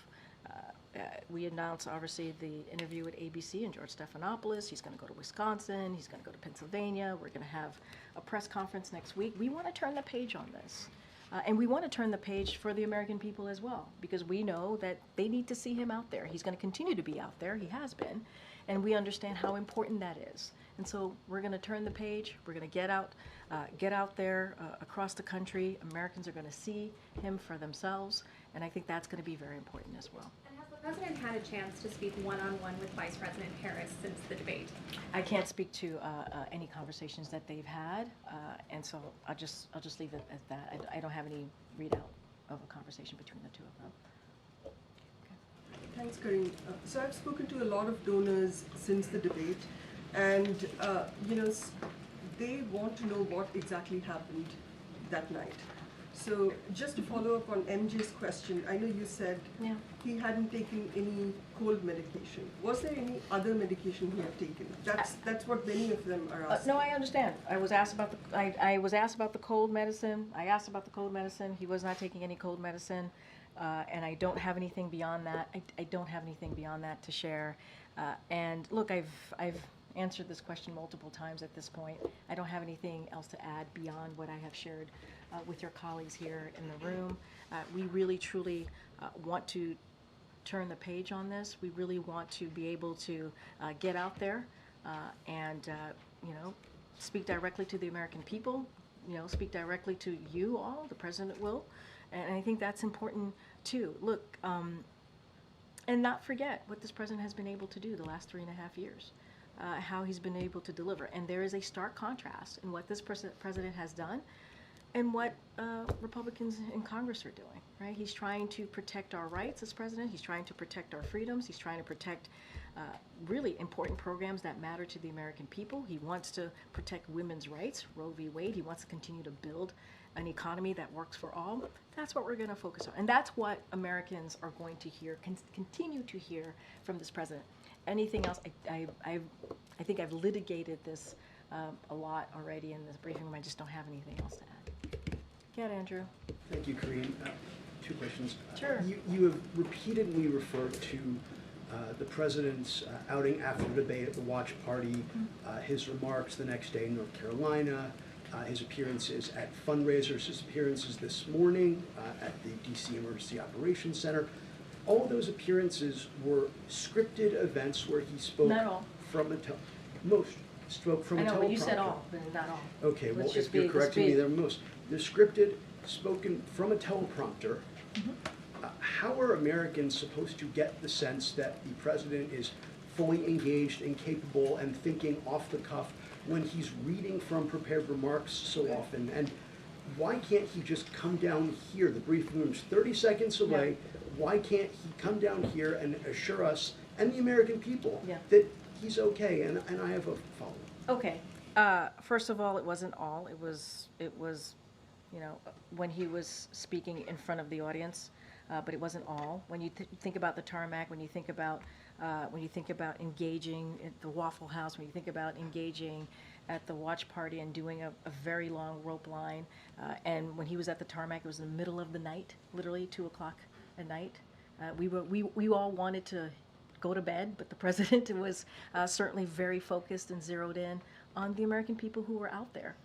We announced, obviously, the interview with ABC and George Stephanopoulos. He's going to go to Wisconsin. He's going to go to Pennsylvania. We're going to have a press conference next week. We want to turn the page on this. And we want to turn the page for the American people as well, because we know that they need to see him out there. He's going to continue to be out there. He has been. And we understand how important that is. And so we're going to turn the page. We're going to get out there across the country. Americans are going to see him for themselves. And I think that's going to be very important as well. And has the president had a chance to speak one-on-one with Vice President Harris since the debate? I can't speak to any conversations that they've had, and so I'll just leave it at that. I don't have any readout of a conversation between the two of them. Thanks, Karine. So I've spoken to a lot of donors since the debate, and you know, they want to know what exactly happened that night. So just to follow up on MJ's question, I know you said he hadn't taken any cold medication. Was there any other medication he had taken? That's what many of them are asking. No, I understand. I was asked about the cold medicine. I asked about the cold medicine. He was not taking any cold medicine, and I don't have anything beyond that. I don't have anything beyond that to share. And look, I've answered this question multiple times at this point. I don't have anything else to add beyond what I have shared with your colleagues here in the room. We really, truly want to turn the page on this. We really want to be able to get out there and, you know, speak directly to the American people, you know, speak directly to you all, the president will. And I think that's important too. Look, and not forget what this president has been able to do the last 3.5 years. How he's been able to deliver. And there is a stark contrast in what this president has done and what Republicans in Congress are doing, right? He's trying to protect our rights as president. He's trying to protect our freedoms. He's trying to protect really important programs that matter to the American people. He wants to protect women's rights, Roe v. Wade. He wants to continue to build an economy that works for all. That's what we're going to focus on. And that's what Americans are going to hear, continue to hear from this president. anything else, I think I've litigated this a lot already in this briefing room. I just don't have anything else to add. Yeah, Andrew. Thank you, Karine. Two questions. Sure. You have repeatedly referred to the president's outing after the debate at the watch party, his remarks the next day in North Carolina, his appearances at fundraisers, his appearances this morning at the DC Emergency Operations Center. All of those appearances were scripted events where he spoke Not all. from a most spoke from I a know, teleprompter. but you said all, but not all. Okay, well, Let's just if you're be- let's correcting me, be- they're most. They're scripted, spoken from a teleprompter. How are Americans supposed to get the sense that the president is fully engaged and capable and thinking off the cuff when he's reading from prepared remarks so often? And why can't he just come down here? The briefing room's 30 seconds away. Why can't he come down here and assure us and the American people that he's okay? And I have a follow-up. Okay. First of all, it wasn't all. It was, you know, when he was speaking in front of the audience, but it wasn't all. When you think about the tarmac, when you think about engaging at the Waffle House, when you think about engaging at the watch party and doing a very long rope line, and when he was at the tarmac, it was in the middle of the night, literally 2 o'clock at night. We all wanted to go to bed, but the president was certainly very focused and zeroed in on the American people who were out there,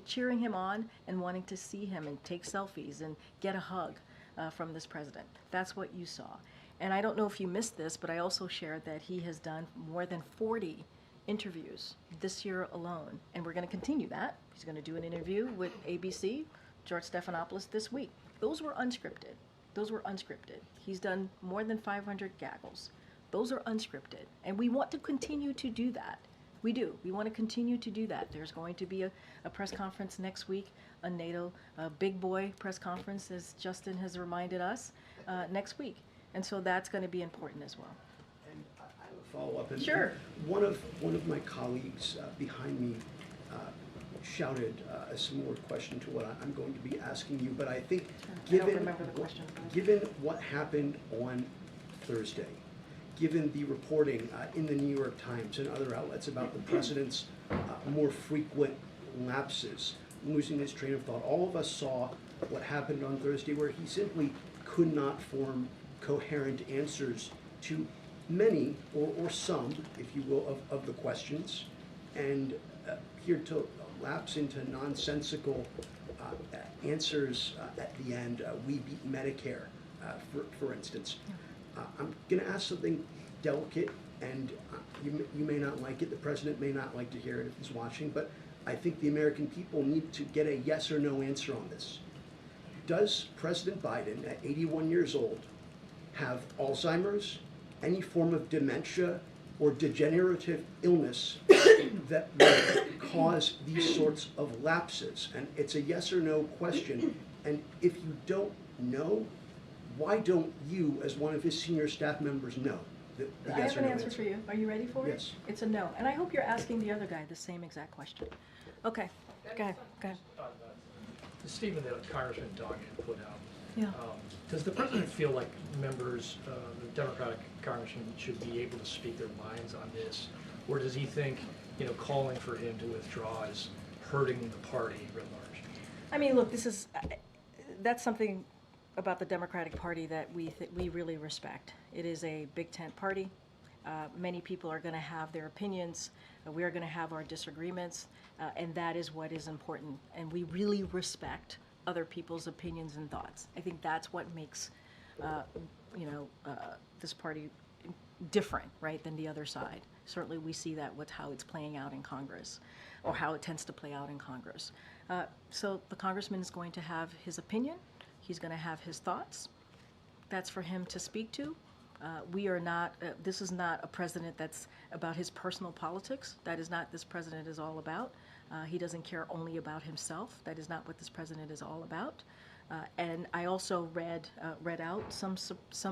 cheering him on and wanting to see him and take selfies and get a hug from this president. That's what you saw. And I don't know if you missed this, but I also shared that he has done more than 40 interviews this year alone, and we're going to continue that. He's going to do an interview with ABC, George Stephanopoulos, this week. Those were unscripted. He's done more than 500 gaggles. Those are unscripted, and we want to continue to do that. We do. We want to continue to do that. There's going to be a press conference next week, a NATO big boy press conference, as Justin has reminded us, next week. And so that's going to be important as well. And I have a follow-up. And Sure. One of my colleagues behind me shouted a similar question to what I'm going to be asking you, but I think I don't remember the question. given what happened on Thursday, given the reporting in the New York Times and other outlets about the president's more frequent lapses, losing his train of thought, all of us saw what happened on Thursday where he simply could not form coherent answers to many or some, if you will, of the questions, and appeared to lapse into nonsensical answers at the end. We beat Medicare, for instance. I'm going to ask something delicate, and you may not like it. The president may not like to hear it if he's watching, but I think the American people need to get a yes or no answer on this. Does President Biden, at 81 years old, have Alzheimer's, any form of dementia, or degenerative illness that would cause these sorts of lapses? And it's a yes or no question. And if you don't know, why don't you, as one of his senior staff members, know the I yes have or an no answer for you. Are you ready for it? Yes. It's a no. And I hope you're asking the other guy the same exact question. Okay. Go ahead. The statement that Congressman Dong had put out. Yeah. Does the president feel like members, the Democratic congressmen, should be able to speak their minds on this, or does he think, calling for him to withdraw is hurting the party writ large? I mean, look, that's something about the Democratic Party that we really respect. It is a big tent party. Many people are going to have their opinions. We are going to have our disagreements, and that is what is important. And we really respect other people's opinions and thoughts. I think that's what makes, this party different, right, than the other side. Certainly, we see that with how it's playing out in Congress, or how it tends to play out in Congress. So the congressman is going to have his opinion. He's going to have his thoughts. That's for him to speak to. We are not, this is not a president that's about his personal politics. That is not this president is all about. He doesn't care only about himself. That is not what this president is all about. And I also read out some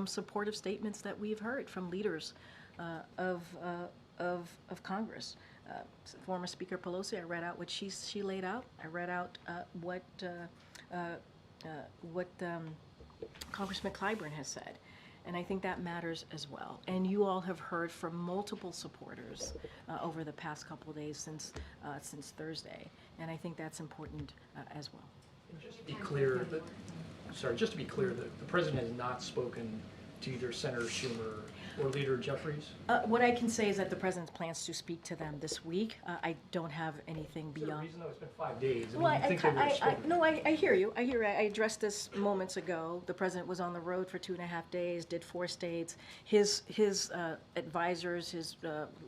supportive statements that we've heard from leaders of Congress. Former Speaker Pelosi, I read out what she laid out. I read out what Congressman Clyburn has said. And I think that matters as well. And you all have heard from multiple supporters over the past couple of days since Thursday. And I think that's important as well. And just to be clear, just to be clear, the president has not spoken to either Senator Schumer or Leader Jeffries? What I can say is that the president plans to speak to them this week. I don't have anything Is there a beyond. reason though it's been 5 days? I Well, mean, you think they would have spoken? no, I hear you. I addressed this moments ago. The president was on the road for 2.5 days, did 4 states. His advisors, his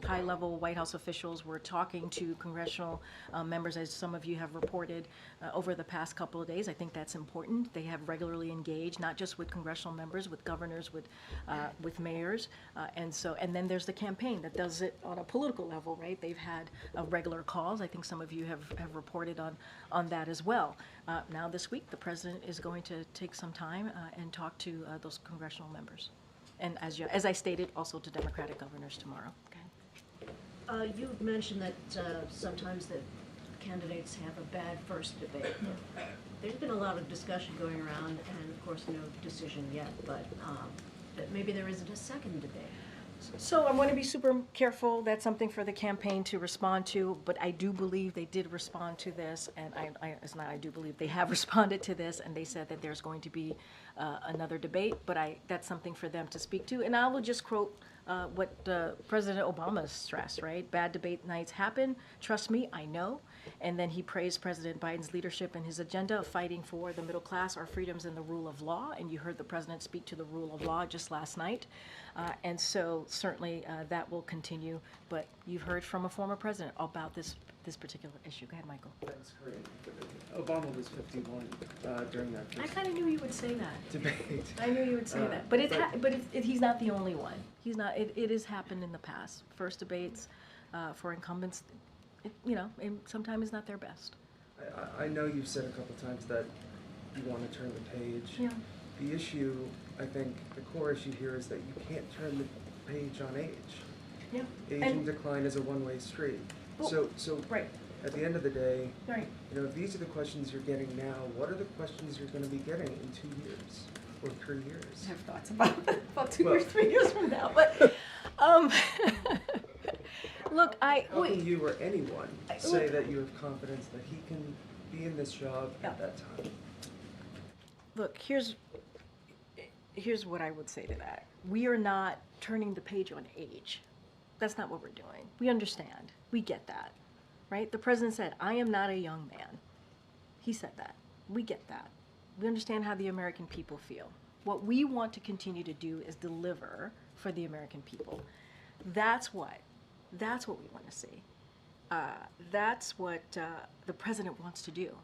high-level White House officials were talking to congressional members, as some of you have reported over the past couple of days. I think that's important. They have regularly engaged, not just with congressional members, with governors, with mayors, and then there's the campaign that does it on a political level, right? They've had regular calls. I think some of you have reported on that as well. Now this week, the president is going to take some time and talk to those congressional members. And as I stated, also to Democratic governors tomorrow. Okay. You mentioned that sometimes that candidates have a bad first debate. There's been a lot of discussion going around, and of course, no decision yet, but that maybe there isn't a second debate. So I want to be super careful. That's something for the campaign to respond to, but I do believe they did respond to this, and I do believe they have responded to this, and they said that there's going to be another debate, but that's something for them to speak to. And I will just quote what President Obama stressed, right? Bad debate nights happen. Trust me, I know. And then he praised President Biden's leadership and his agenda of fighting for the middle class, our freedoms, and the rule of law. And you heard the president speak to the rule of law just last night. And so certainly that will continue. But you've heard from a former president about this particular issue. Go ahead, Michael. Thanks, Karine. Obama was 51 during that I kind of knew you would say that. debate. I knew you would say that. But he's not the only one. He's not. It has happened in the past. First debates for incumbents, and sometimes it's not their best. I know you've said a couple times that you want to turn the page. Yeah. The issue, I think, the core issue here is that you can't turn the page on age. Yeah. Aging decline is a one-way street. Well, So right. at the end of the day, Right. if these are the questions you're getting now, what are the questions you're going to be getting in 2 years or 3 years? I have thoughts about 2 Well- years, 3 years from now. But look, How can you or anyone say that you have confidence that he can be in this job at that time? Look, here's what I would say to that. We are not turning the page on age. That's not what we're doing. We understand. We get that, right? The president said, I am not a young man. He said that. We get that. We understand how the American people feel. What we want to continue to do is deliver for the American people. That's what we want to see. That's what the president wants to do.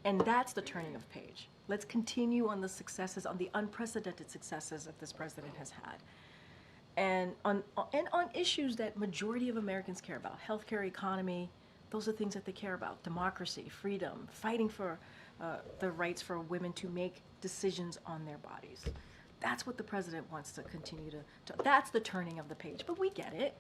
And that's the turning of page. Let's continue on the successes, on the unprecedented successes that this president has had. And on issues that majority of Americans care about, healthcare, economy, those are things that they care about. Democracy, freedom, fighting for the rights for women to make decisions on their bodies. That's what the president wants to continue to that's the turning of the page. But we get it.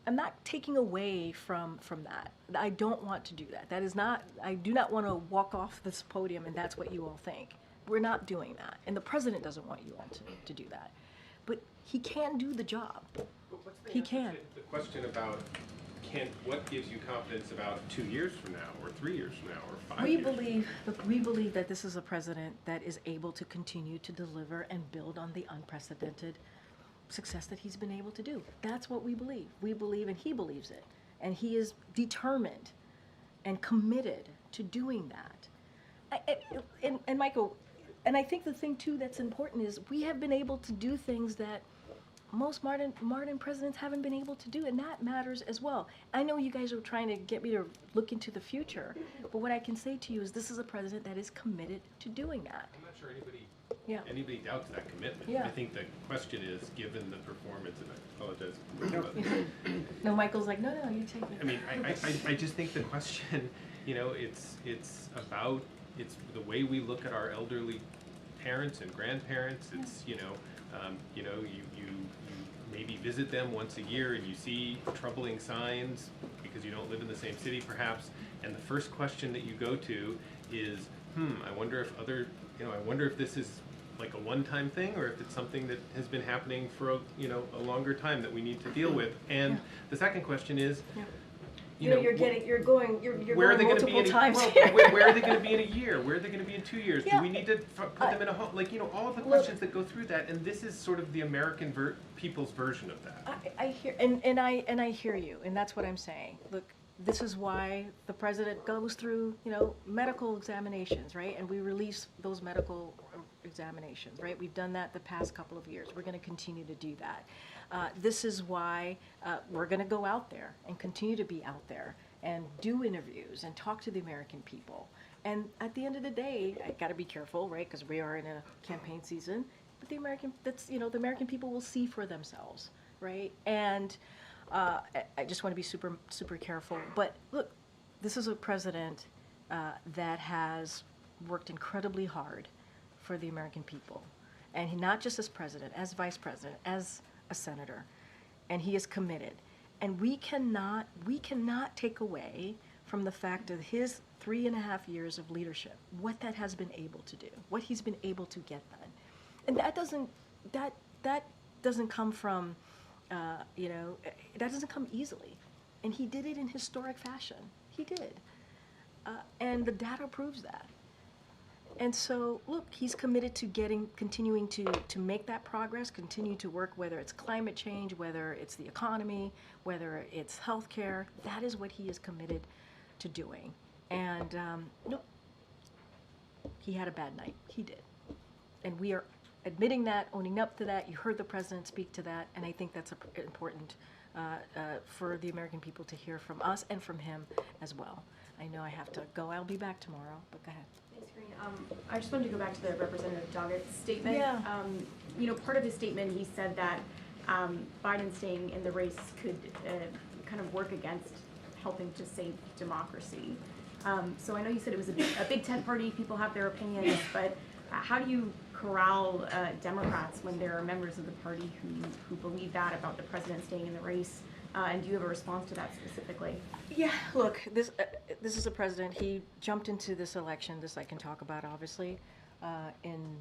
I'm not taking away from that. I don't want to do that. That is not, I do not want to walk off this podium and that's what you all think. We're not doing that. And the president doesn't want you all to do that. But he can do the job. He can. The question about what gives you confidence about 2 years from now, or 3 years from now, or 5 years? We believe that this is a president that is able to continue to deliver and build on the unprecedented success that he's been able to do. That's what we believe. We believe, and he believes it. And he is determined and committed to doing that. And Michael, and I think the thing too that's important is we have been able to do things that most modern presidents haven't been able to do, and that matters as well. I know you guys are trying to get me to look into the future, but what I can say to you is this is a president that is committed to doing that. I'm not sure anybody doubts that commitment. Yeah. I think the question is, given the performance, and I apologize. No, Michael's like, no, you take it. I mean, I just think the question, it's about, it's the way we look at our elderly parents and grandparents. It's, you maybe visit them once a year and you see troubling signs because you don't live in the same city perhaps, and the first question that you go to is, I wonder if I wonder if this is like a one-time thing, or if it's something that has been happening for a longer time that we need to deal with. And the second question is, you're going where are they going to multiple be times. where are they going to be in a year? Where are they going to be in 2 years? Do we need to put them in a home? Like, all of the questions that go through that, and this is sort of the American people's version of that. I hear, and I hear you, and that's what I'm saying. Look, this is why the president goes through, medical examinations, right? And we release those medical examinations, right? We've done that the past couple of years. We're going to continue to do that. This is why we're going to go out there and continue to be out there and do interviews and talk to the American people. And at the end of the day, I got to be careful, right? Because we are in a campaign season. But the American people will see for themselves, right? And I just want to be super, super careful. But look, this is a president that has worked incredibly hard for the American people. And he, not just as president, as vice president, as a senator. And he is committed. And we cannot take away from the fact of his 3.5 years of leadership, what that has been able to do, what he's been able to get done. And that doesn't come from, that doesn't come easily. And he did it in historic fashion. He did. And the data proves that. And so, look, he's committed to continuing to make that progress, continue to work, whether it's climate change, whether it's the economy, whether it's healthcare. That is what he is committed to doing. And, he had a bad night. He did. And we are admitting that, owning up to that. You heard the president speak to that, and I think that's important for the American people to hear from us and from him as well. I know I have to go. I'll be back tomorrow, but go ahead. Thanks, Karine. I just wanted to go back to the Representative Doggett's statement. Yeah. Part of his statement, he said that Biden staying in the race could kind of work against helping to save democracy. So I know you said it was a big tent party, people have their opinions, but how do you corral Democrats when there are members of the party who believe that about the president staying in the race? And do you have a response to that specifically? Yeah, look, this is a president. He jumped into this election. This I can talk about, obviously, in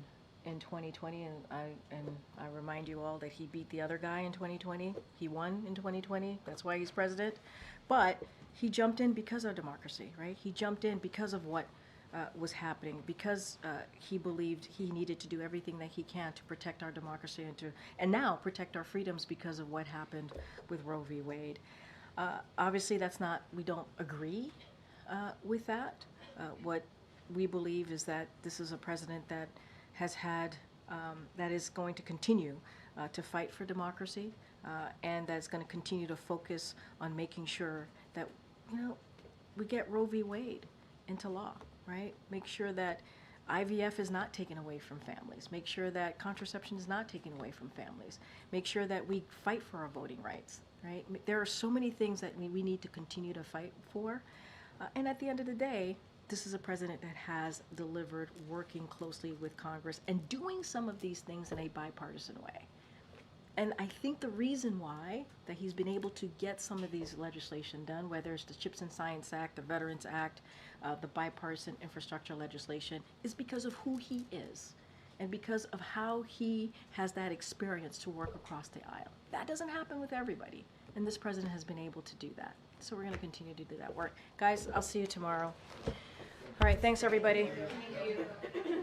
2020, and I remind you all that he beat the other guy in 2020. He won in 2020. That's why he's president. But he jumped in because of democracy, right? He jumped in because of what was happening, because he believed he needed to do everything that he can to protect our democracy and now protect our freedoms because of what happened with Roe v. Wade. Obviously, we don't agree with that. What we believe is that this is a president that has had, that is going to continue to fight for democracy, and that's going to continue to focus on making sure that, we get Roe v. Wade into law. Right? Make sure that IVF is not taken away from families. Make sure that contraception is not taken away from families. Make sure that we fight for our voting rights. Right? There are so many things that we need to continue to fight for. And at the end of the day, this is a president that has delivered, working closely with Congress and doing some of these things in a bipartisan way. And I think the reason why that he's been able to get some of these legislation done, whether it's the CHIPS and Science Act, the Veterans Act, the bipartisan infrastructure legislation, is because of who he is and because of how he has that experience to work across the aisle. That doesn't happen with everybody, and this president has been able to do that. So we're going to continue to do that work. Guys, I'll see you tomorrow. All right, thanks everybody. Thank you.